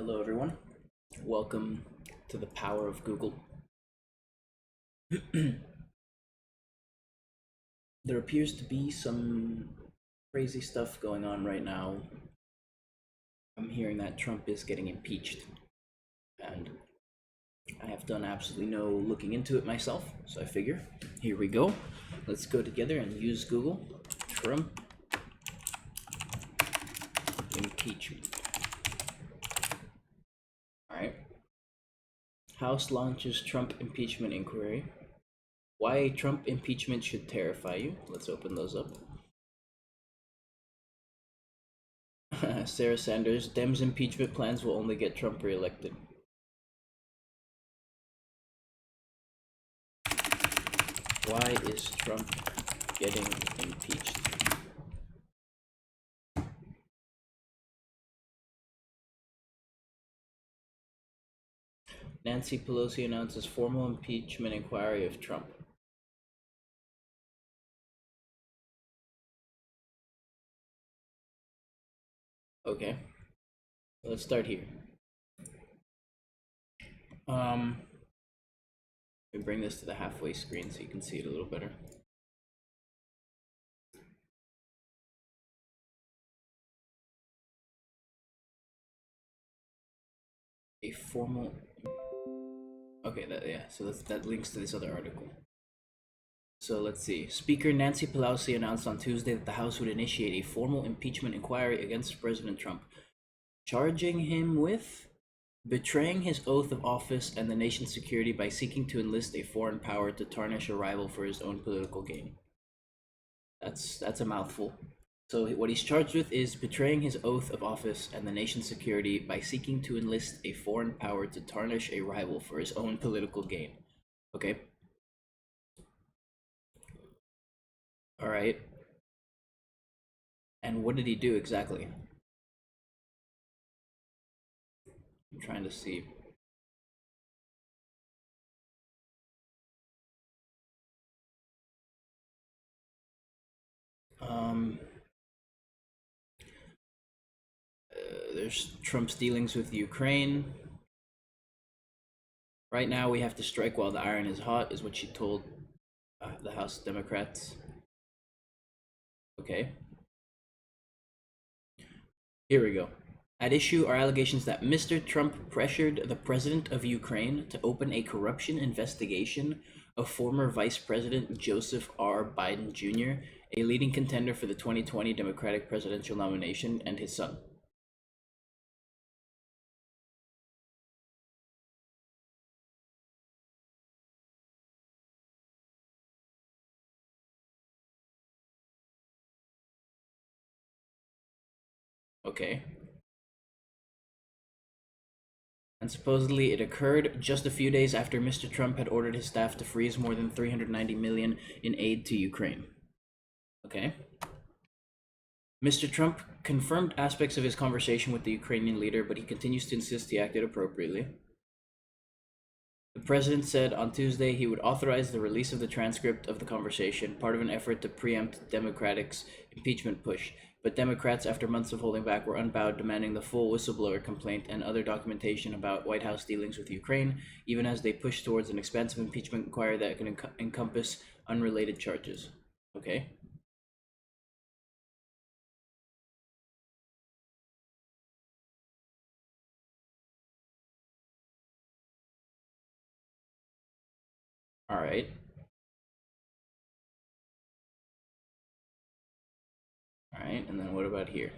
Hello, everyone. Welcome to the power of Google. There appears to be some crazy stuff going on right now. I'm hearing that Trump is getting impeached, and I have done absolutely no looking into it myself, so I figure here we go. Let's go together and use Google. Trump impeachment. Alright. House launches Trump impeachment inquiry. Why Trump impeachment should terrify you. Let's open those up. Sarah Sanders, Dems impeachment plans will only get Trump reelected. Why is Trump getting impeached? Nancy Pelosi announces formal impeachment inquiry of Trump. Okay, let's start here. Let me bring this to the halfway screen so you can see it a little better. A formal. Okay, so that links to this other article. So let's see. Speaker Nancy Pelosi announced on Tuesday that the House would initiate a formal impeachment inquiry against President Trump, charging him with betraying his oath of office and the nation's security by seeking to enlist a foreign power to tarnish a rival for his own political gain. That's a mouthful. So what he's charged with is betraying his oath of office and the nation's security by seeking to enlist a foreign power to tarnish a rival for his own political gain. Okay. All right. And what did he do exactly? I'm trying to see. Um, there's Trump's dealings with Ukraine. Right now, we have to strike while the iron is hot, is what she told the House Democrats. Okay. Here we go. At issue are allegations that Mr. Trump pressured the president of Ukraine to open a corruption investigation of former Vice President Joseph R. Biden Jr., a leading contender for the 2020 Democratic presidential nomination, and his son. Okay. And supposedly it occurred just a few days after Mr. Trump had ordered his staff to freeze more than 390 million in aid to Ukraine. Okay. Mr. Trump confirmed aspects of his conversation with the Ukrainian leader, but he continues to insist he acted appropriately. The president said on Tuesday he would authorize the release of the transcript of the conversation, part of an effort to preempt Democrats' impeachment push. But Democrats, after months of holding back, were unbowed, demanding the full whistleblower complaint and other documentation about White House dealings with Ukraine, even as they push towards an expansive impeachment inquiry that can encompass unrelated charges. Okay. All right. All right. And then what about here?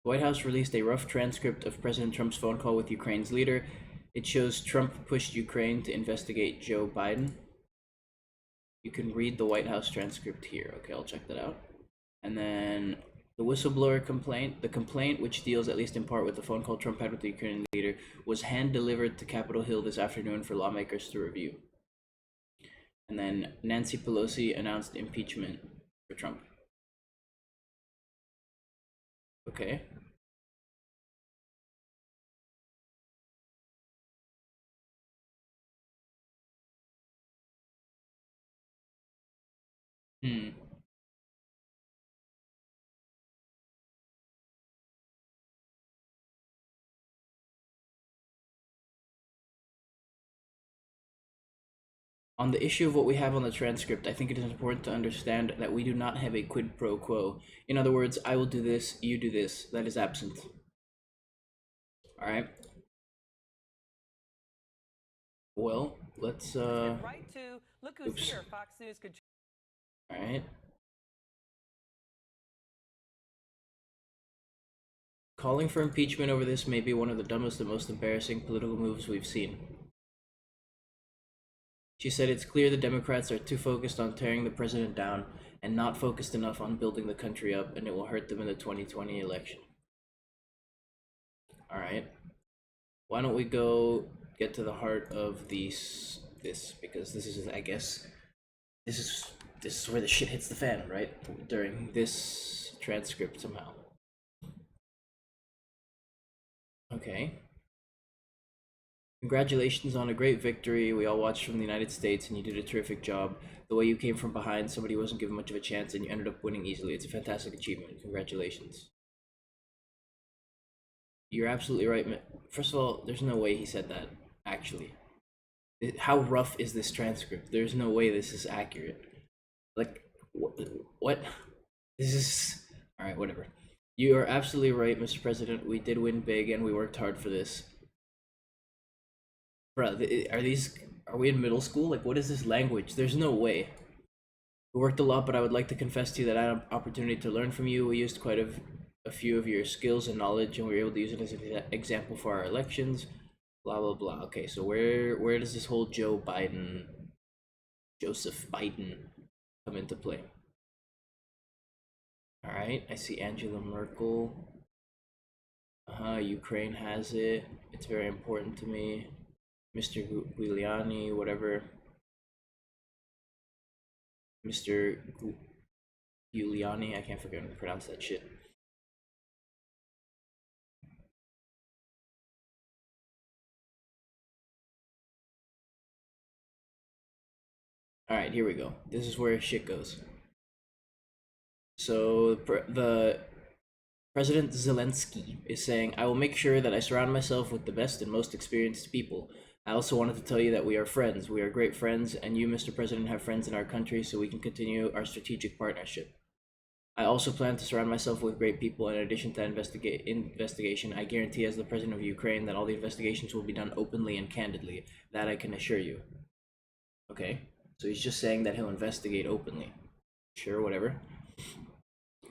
The White House released a rough transcript of President Trump's phone call with Ukraine's leader. It shows Trump pushed Ukraine to investigate Joe Biden. You can read the White House transcript here. Okay, I'll check that out. And then the whistleblower complaint. The complaint, which deals at least in part with the phone call Trump had with the Ukrainian leader, was hand-delivered to Capitol Hill this afternoon for lawmakers to review. And then Nancy Pelosi announced impeachment for Trump. Okay. Hmm. On the issue of what we have on the transcript, I think it is important to understand that we do not have a quid pro quo. In other words, I will do this, you do this. That is absent. All right. Well, let's right to look who's oops. here. Fox News could. All right. Calling for impeachment over this may be one of the dumbest and most embarrassing political moves we've seen. She said it's clear the Democrats are too focused on tearing the president down and not focused enough on building the country up, and it will hurt them in the 2020 election. All right. Why don't we go get to the heart of this because this is, I guess, this is where the shit hits the fan, right? During this transcript somehow. Okay. Congratulations on a great victory. We all watched from the United States, and you did a terrific job. The way you came from behind, somebody wasn't given much of a chance, and you ended up winning easily. It's a fantastic achievement. Congratulations. You're absolutely right. First of all, there's no way he said that, actually. How rough is this transcript? There's no way this is accurate. Like, what? This is... Alright, whatever. You are absolutely right, Mr. President. We did win big, and we worked hard for this. Bruh, are we in middle school? Like, what is this language? There's no way. We worked a lot, but I would like to confess to you that I had an opportunity to learn from you. We used quite a few of your skills and knowledge, and we were able to use it as an example for our elections. Blah, blah, blah. Okay, so where does this whole Joseph Biden come into play? Alright, I see Angela Merkel. Ukraine has it. It's very important to me. Mr. Giuliani, whatever. Mr. Giuliani, I can't forget how to pronounce that shit. Alright, here we go. This is where shit goes. So, the President Zelensky is saying, I will make sure that I surround myself with the best and most experienced people. I also wanted to tell you that we are friends. We are great friends, and you, Mr. President, have friends in our country, so we can continue our strategic partnership. I also plan to surround myself with great people. In addition to investigation, I guarantee as the President of Ukraine that all the investigations will be done openly and candidly. That I can assure you. Okay, so he's just saying that he'll investigate openly. Sure, whatever.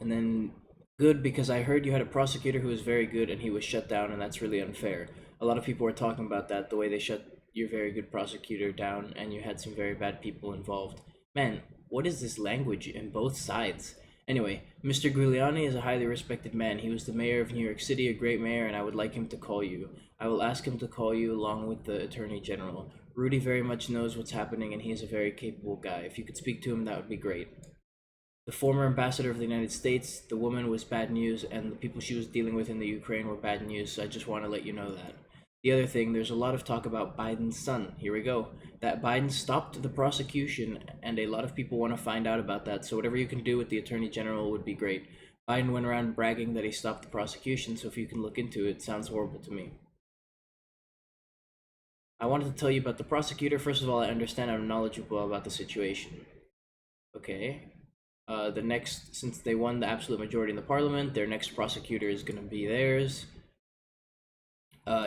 And then, good, because I heard you had a prosecutor who was very good and he was shut down, and that's really unfair. A lot of people were talking about that, the way they shut your very good prosecutor down, and you had some very bad people involved. Man, what is this language in both sides? Anyway, Mr. Giuliani is a highly respected man. He was the mayor of New York City, a great mayor, and I would like him to call you. I will ask him to call you along with the Attorney General. Rudy very much knows what's happening, and he is a very capable guy. If you could speak to him, that would be great. The former ambassador of the United States, the woman was bad news, and the people she was dealing with in the Ukraine were bad news, so I just want to let you know that. The other thing, there's a lot of talk about Biden's son. Here we go. That Biden stopped the prosecution, and a lot of people want to find out about that, so whatever you can do with the Attorney General would be great. Biden went around bragging that he stopped the prosecution, so if you can look into it, it sounds horrible to me. I wanted to tell you about the prosecutor. First of all, I understand I'm knowledgeable about the situation. Okay. Since they won the absolute majority in the parliament, their next prosecutor is going to be theirs.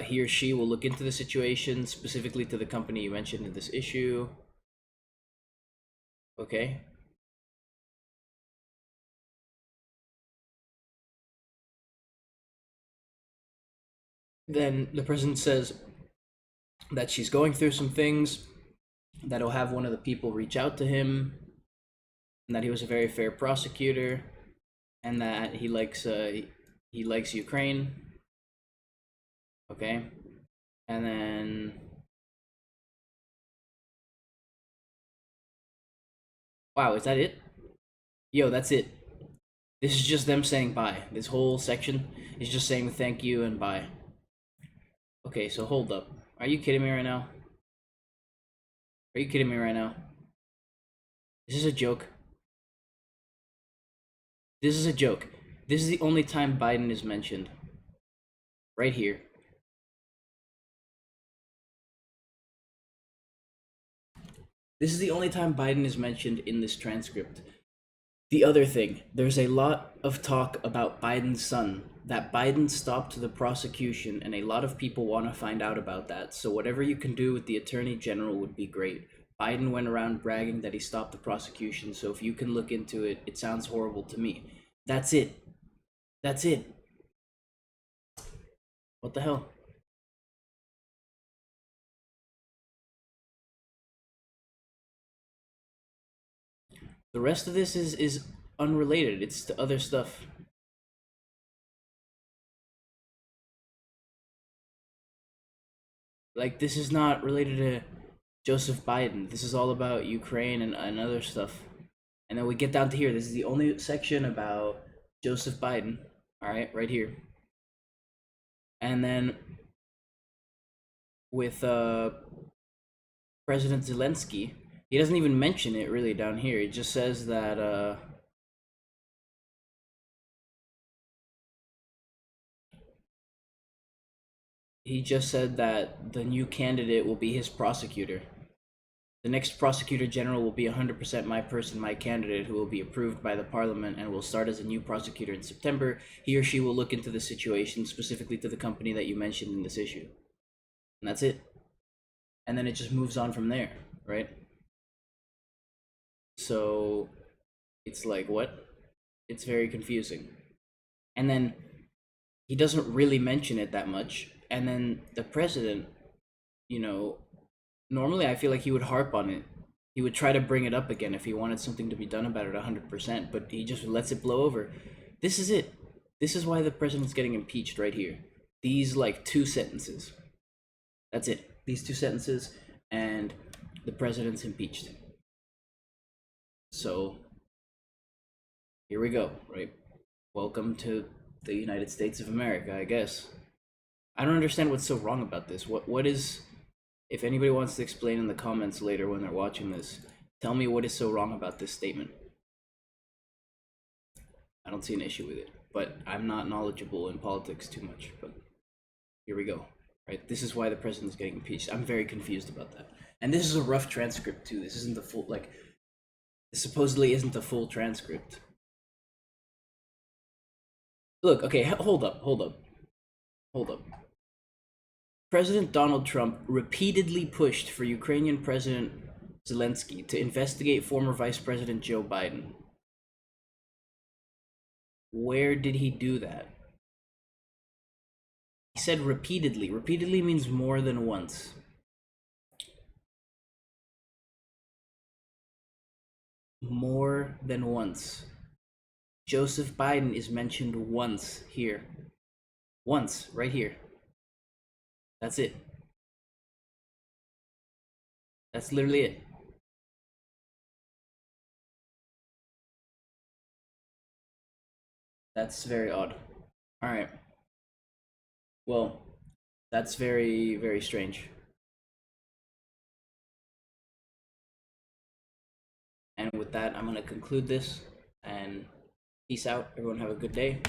He or she will look into the situation, specifically to the company you mentioned in this issue. Okay. Then the president says that she's going through some things, that he'll have one of the people reach out to him, and that he was a very fair prosecutor, and that he likes Ukraine. Okay. And then, wow, is that it? Yo, that's it. This is just them saying bye. This whole section is just saying thank you and bye. Okay, so hold up. Are you kidding me right now? Are you kidding me right now? This is a joke. This is a joke. This is the only time Biden is mentioned. Right here. This is the only time Biden is mentioned in this transcript. The other thing, there's a lot of talk about Biden's son, that Biden stopped the prosecution, and a lot of people want to find out about that. So whatever you can do with the attorney general would be great. Biden went around bragging that he stopped the prosecution, so if you can look into it, it sounds horrible to me. That's it. That's it. What the hell? The rest of this is unrelated. It's to other stuff. Like, this is not related to Joseph Biden. This is all about Ukraine and other stuff. And then we get down to here. This is the only section about Joseph Biden. All right here. And then with President Zelensky, he doesn't even mention it really down here. He just says that he just said that the new candidate will be his prosecutor. The next prosecutor general will be 100% my person, my candidate, who will be approved by the parliament and will start as a new prosecutor in September. He or she will look into the situation specifically to the company that you mentioned in this issue. And that's it. And then it just moves on from there, right? So it's like, what? It's very confusing. And then he doesn't really mention it that much. And then the president, you know, normally I feel like he would harp on it. He would try to bring it up again if he wanted something to be done about it 100%, but he just lets it blow over. This is it. This is why the president's getting impeached right here. These, like, 2 sentences. That's it. These 2 sentences, and the president's impeached. So, here we go, right? Welcome to the United States of America, I guess. I don't understand what's so wrong about this. What is... If anybody wants to explain in the comments later when they're watching this, tell me what is so wrong about this statement. I don't see an issue with it, but I'm not knowledgeable in politics too much. But here we go. Right, this is why the president's getting impeached. I'm very confused about that. And this is a rough transcript too. This isn't the full, like, this supposedly isn't the full transcript. Look, okay, hold up. President Donald Trump repeatedly pushed for Ukrainian President Zelensky to investigate former Vice President Joe Biden. Where did he do that? He said repeatedly. Repeatedly means more than once. More than once. Joseph Biden is mentioned once here. Once, right here. That's it. That's literally it. That's very odd. Alright. Well, that's very, very strange. And with that, I'm going to conclude this, and peace out. Everyone have a good day.